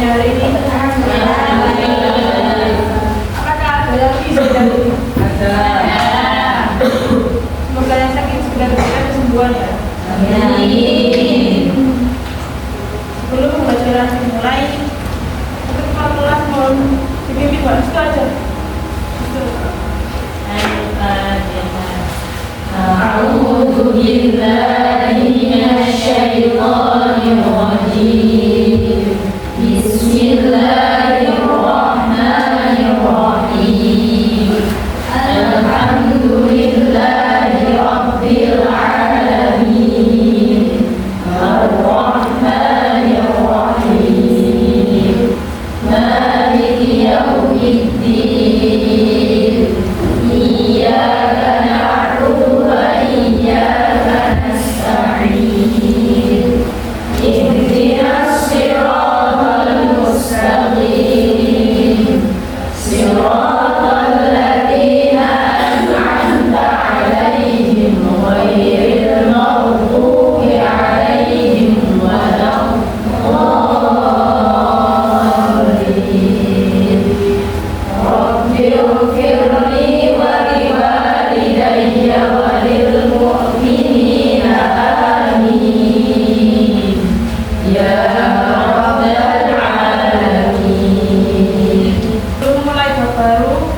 semuanya hari ini? Apakah ada yang bisa dari? Ada. Semoga yang sakit segera diberikan kesembuhan ya. Amin. Sebelum pembelajaran dimulai, untuk kelas mohon dipimpin Pak Restu aja. A'udzu billahi minasy syaithanir rajim. Bismillahirrahmanirrahim. Alhamdulillahi rabbil alamin. Ar-rahmanir rahim. Maliki yaumiddin. Iyyaka na'budu wa iyyaka nasta'in. Ihdinas siratal mustaqim. Siratal ladzina an'amta 'alaihim ghairil maghdubi 'alaihim waladdallin. Rabbighfirli wa liwalidayya wa lil mu'minina amin. Ya rabbal alamin. Belum mulai bab baru,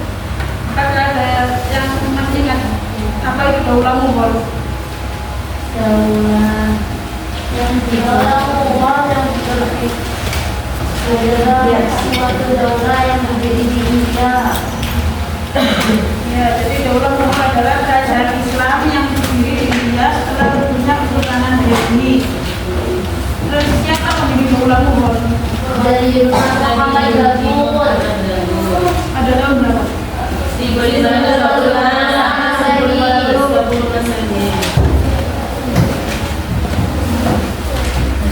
apakah ada yang masih ingat apa itu daulah Mughal? Daulah yang adalah suatu daulah yang berdiri di India. Ya, jadi daulah Mughal adalah kerajaan Islam yang berdiri di India setelah runtuhnya Kesultanan Delhi. Terus siapa pendiri daulah Mughal? Dari Muhammad Gabur. Ada tahun berapa?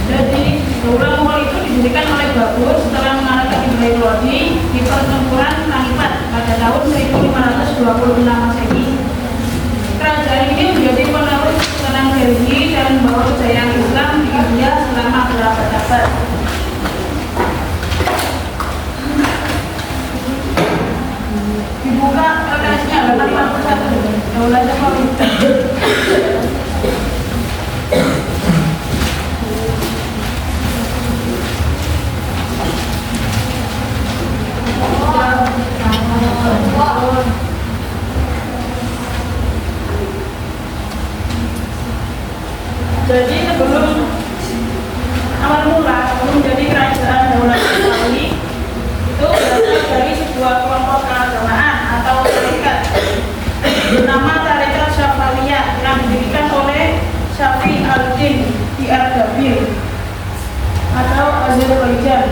Jadi daulah Mughal itu didirikan oleh Babur setelah mengalahkan Ibrahim Lodi di pertempuran Panipat pada tahun 1526 Masehi. Kerajaan ini menjadi penerus Kesultanan Delhi dan membawa kejayaan Islam di India selama berabad-abad. Dibuka LKS-nya halaman 41. Daulah Safawi. Jadi sebelum awal mula menjadi kerajaan Daulah Safawi itu berasal dari sebuah kelompok keagamaan atau tarekat bernama Tarekat Syafawiyah yang didirikan oleh Syafi al-Din di Ardabil atau Azerbaijan.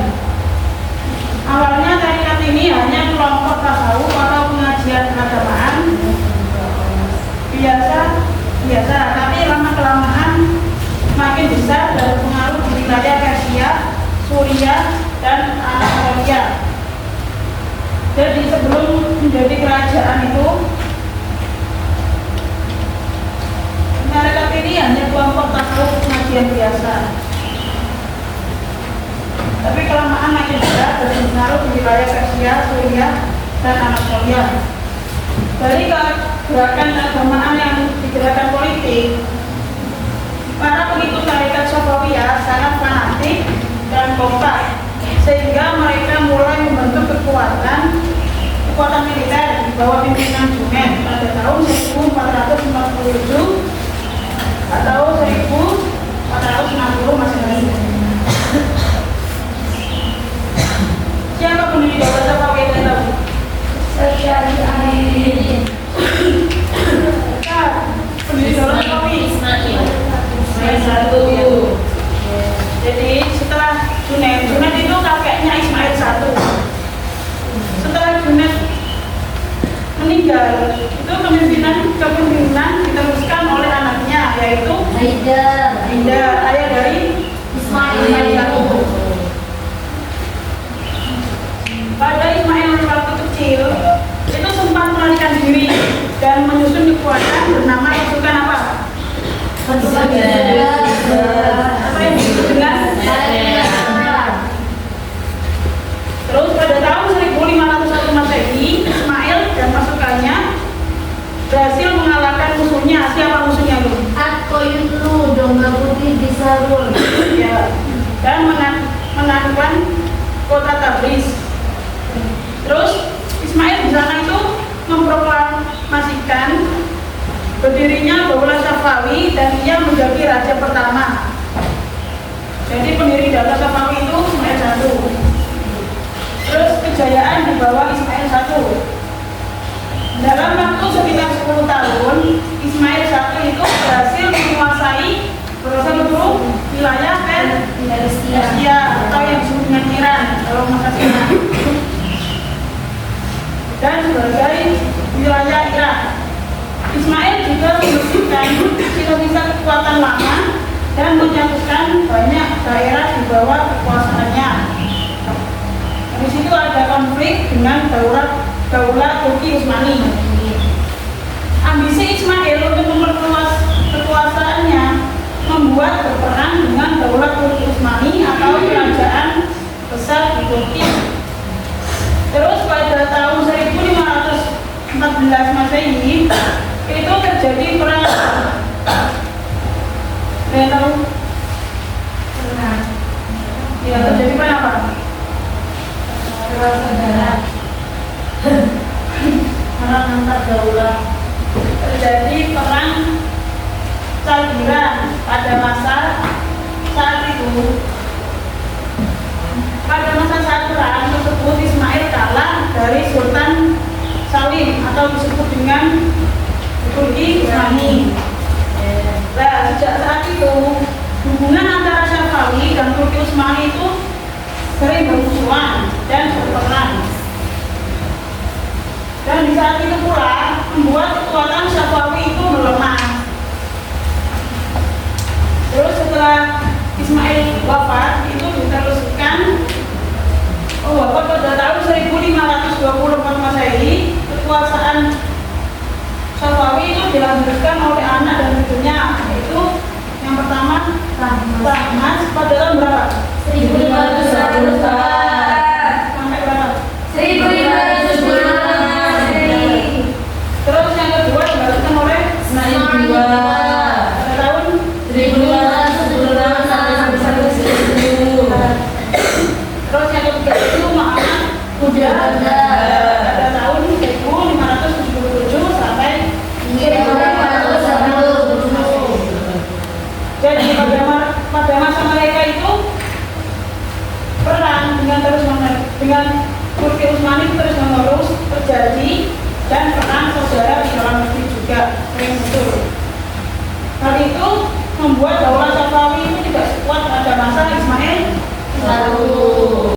Awalnya tarekat ini hanya kelompok tasawuf atau pengajian keagamaan biasa, tapi lama-kelamaan makin besar dan berpengaruh di wilayah Persia, Suriah, dan Anatolia. Jadi sebelum menjadi kerajaan itu, tarekat ini hanya kelompok tasawuf pengajian biasa. Tapi kelamaan makin besar dan berpengaruh di wilayah Persia, Suriah, dan Anatolia. Dari gerakan keagamaan yang digerakan politik, para pengikut tarekat Syafawiyah sangat fanatik dan kompak, sehingga mereka mulai membentuk kekuatan militer di bawah pimpinan Junaid pada tahun 1447 atau 1460 Masehi. Siapa pendiri Daulah Safawi yang tahu? Syekh Amin. Pendiri Daulah Safawi Ismail. satu. Jadi setelah Junaid itu kakeknya Ismail satu. Setelah Junaid meninggal, itu kepemimpinan diteruskan oleh anaknya, yaitu Haidar, ayah dari Ismail satu. Pada Ismail waktu kecil itu sempat melarikan diri dan menyusun kekuatan bernama pasukan apa? Pasukan apa yang disebut dengan berdirinya Daulah Safawi dan ia menjadi raja pertama. Jadi pendiri Daulah Safawi itu Ismail I. Terus kejayaan di bawah Ismail I. Dalam waktu sekitar 10 tahun, Ismail I itu berhasil menguasai seluruh wilayah Persia atau yang disebut dengan Iran kalau masa Cina, dan sebagai wilayah Irak. Ismail juga membersihkan sisa-sisa kekuatan lama dan menyatukan banyak daerah di bawah kekuasaannya. Di situ ada konflik dengan Daulah Turki Utsmani. Ambisi Ismail untuk memperluas kekuasaannya membuat berperang dengan Daulah Turki Utsmani atau kerajaan besar di Turki. Terus pada tahun 1514 Masehi itu terjadi perang. Kalian tahu? Ya, terjadi perang apa? Perang saudara. Perang antar daulah. Terjadi perang Chaldiran pada masa saat itu. Pada masa saat perang tersebut Ismail kalah dari Sultan Salim atau disebut dengan Turki Utsmani. Nah, sejak saat itu hubungan antara Safawi dan Turki Utsmani itu sering bermusuhan dan berperang. Dan di saat itu pula membuat kekuatan Safawi itu melemah. Terus setelah Ismail wafat itu diteruskan wafat pada tahun 1524 Masehi. Kekuasaan Safawi itu dilanjutkan oleh anak dan cucunya, yaitu yang pertama Tahmasp pada tahun berapa? 1510 sampai berapa? 1510. Terus yang kedua dilanjutkan oleh Ismail II pada tahun 1510 sampai 1110. Terus yang ketiga itu Muhammad Kudapada pada tahun 1577 sampai 1510. Jadi pada masa mereka itu perang dengan Turki Utsmani terus menerus terjadi, dan perang saudara di dalam negeri juga sering muncul. Hal itu membuat Daulah Safawi itu tidak kuat pada masa Ismail I.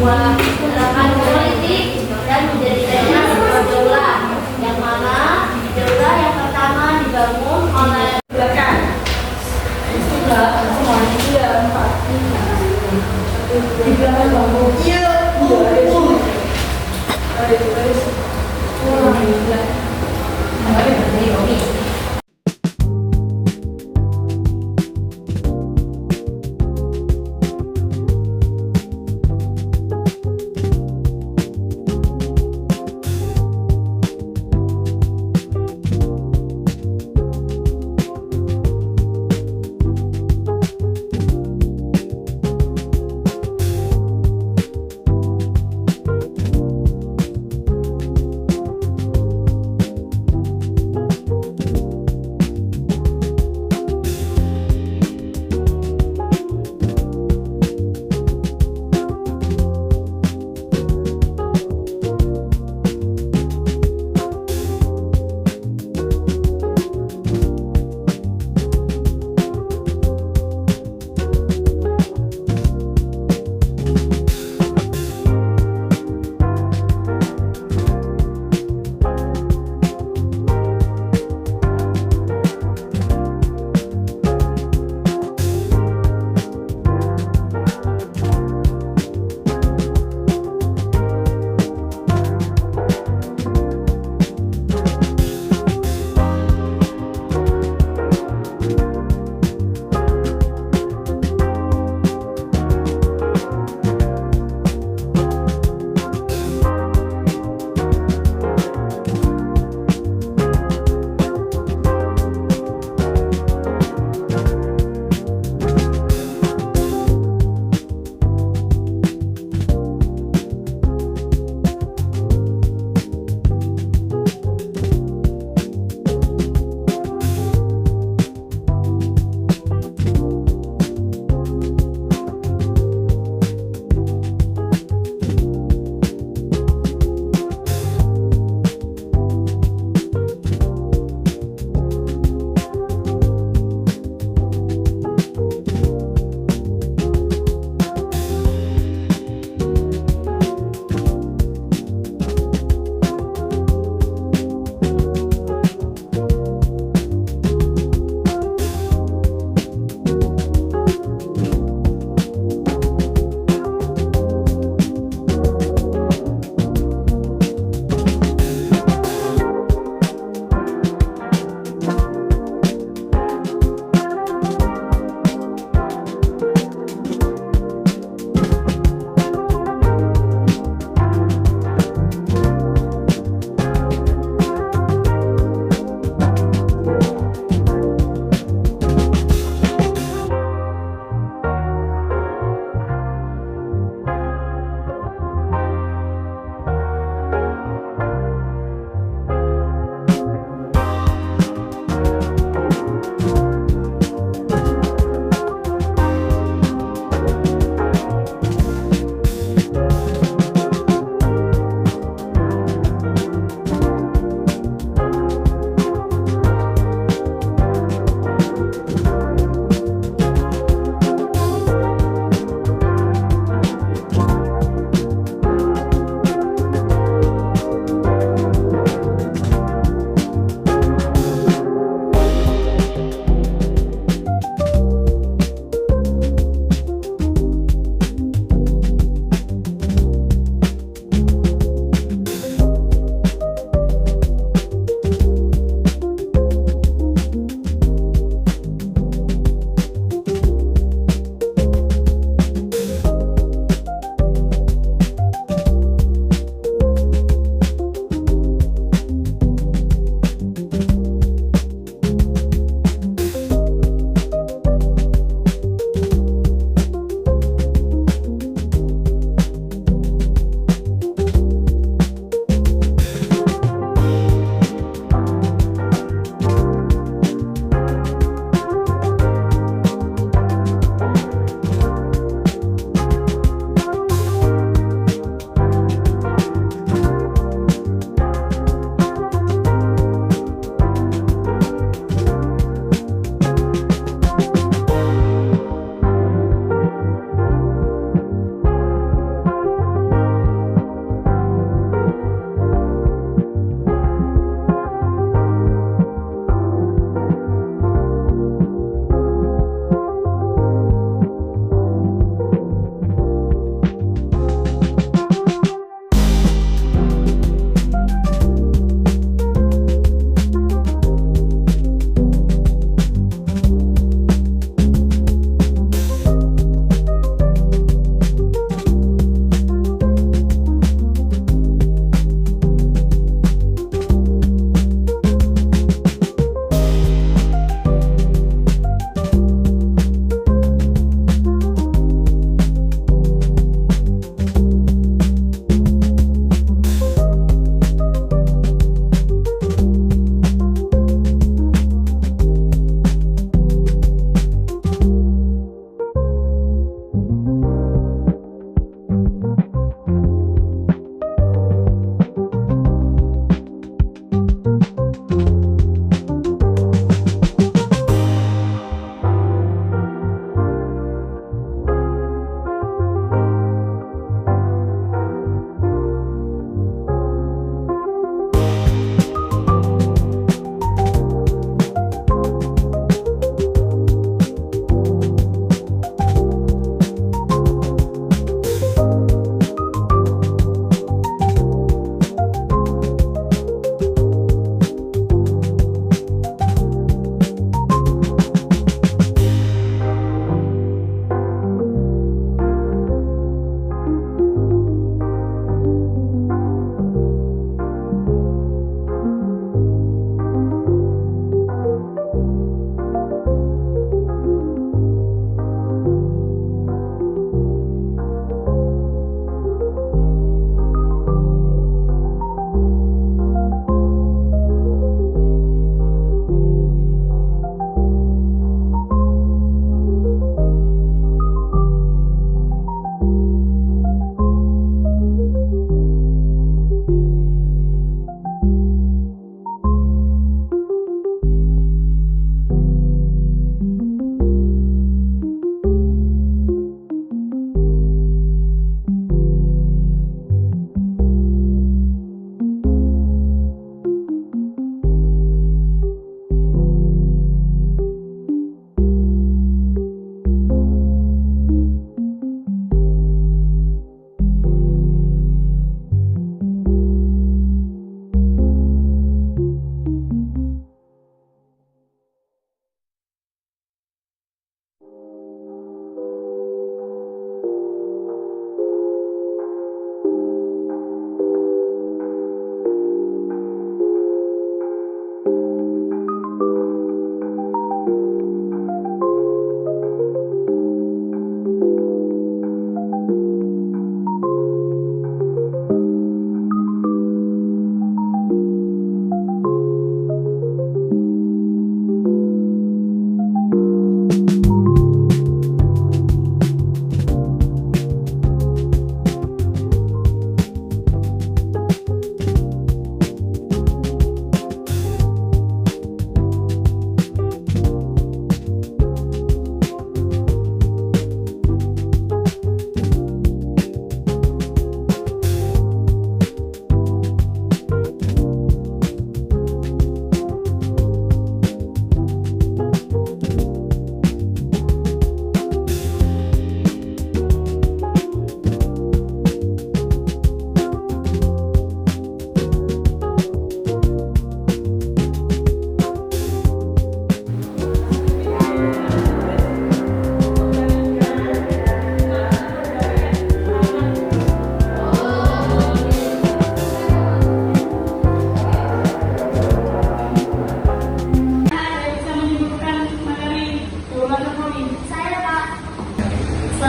sebuah gerakan politik dan menjadikannya sebuah daulah, yang mana daulah yang pertama dibangun oleh Silakan. Sudah, semuanya iya, Pak. Tiga bambu. Iya.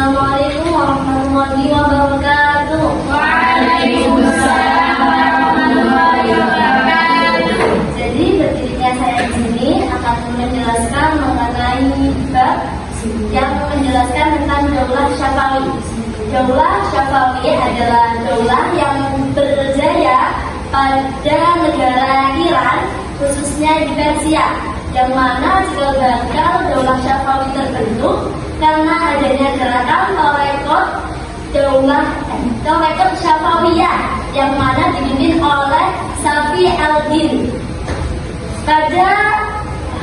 Assalamualaikum warahmatullahi wabarakatuh. Waalaikumsalam warahmatullahi wabarakatuh. Jadi berdirinya saya di sini akan menjelaskan mengenai bab yang menjelaskan tentang Daulah Syafawi. Daulah Syafawi adalah daulah yang berjaya pada negara Iran, khususnya di Persia, yang mana cikal bakal Daulah Syafawi terbentuk karena adanya gerakan Tarekat Syafawiyah yang mana dipimpin oleh Safi al-Din. Pada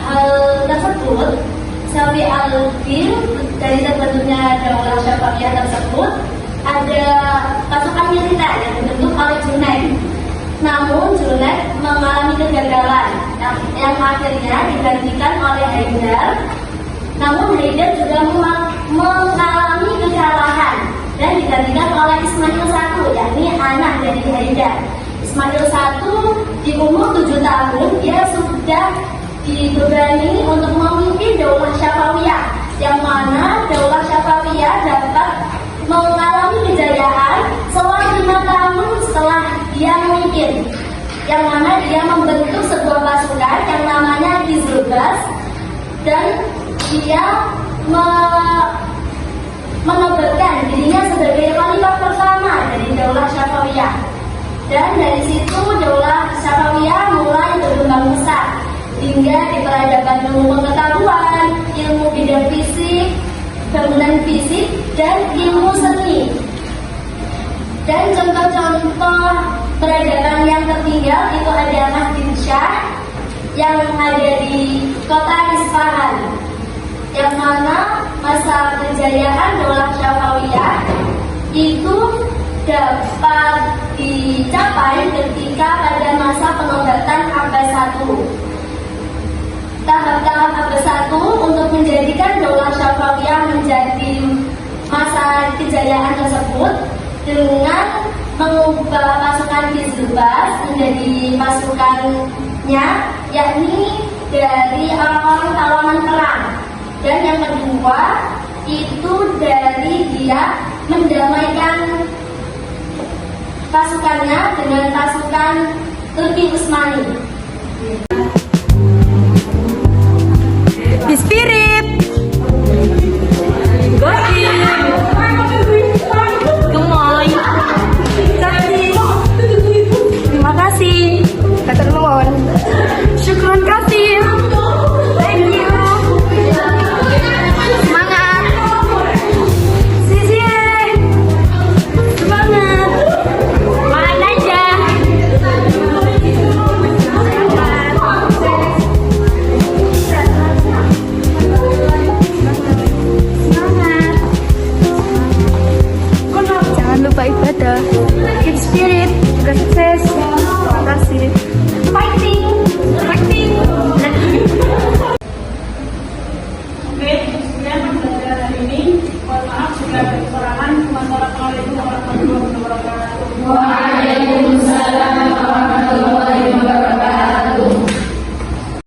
hal tersebut, Safi al-Din dari terbentuknya Daulah Syafawiyah tersebut ada pasukan militer yang dibentuk oleh Junaid. Namun Junaid mengalami kegagalan yang akhirnya digantikan oleh Haidar. Namun Haidar juga mengalami kekalahan dan digantikan oleh Ismail I, yakni anak dari Haidar. Ismail I di umur 7 tahun dia sudah dibebani untuk memimpin Daulah Syafawiyah, yang mana Daulah Syafawiyah dapat mengalami kejayaan selama 5 tahun setelah dia memimpin, yang mana dia membentuk sebuah pasukan yang namanya Hizbullah, dan dia menobatkan dirinya sebagai khalifah pertama dari Daulah Syafawiyah. Dan dari situ Daulah Syafawiyah mulai berkembang besar hingga di peradaban ilmu pengetahuan, ilmu bidang fisik, bangunan fisik, dan ilmu seni. Dan contoh-contoh peradaban yang tertinggal itu ada Masjid Shah yang ada di kota Isfahan, yang mana masa kejayaan Daulah Syafawiyah itu dapat dicapai ketika pada masa penobatan Abbas I. Tahap-tahap Abbas I untuk menjadikan Daulah Syafawiyah menjadi masa kejayaan tersebut dengan mengubah pasukan Hizbullah menjadi pasukannya, yakni dari orang-orang tawanan perang. Dan yang kedua itu dari dia mendamaikan pasukannya dengan pasukan Turki Utsmani. Di spirit. Gosip. Gemoy. Terima kasih. Kata nuwun. Syukron kasih. Thank you. Semangat. Sisi. Semangat. Semangat aja. Jangan lupa ibadah, keep spirit, juga sukses. Terima kasih. Fighting, fighting. Oke, sekian pembelajaran hari ini. Mohon maaf jika ada kekurangan. Wassalamualaikum warahmatullahi wabarakatuh.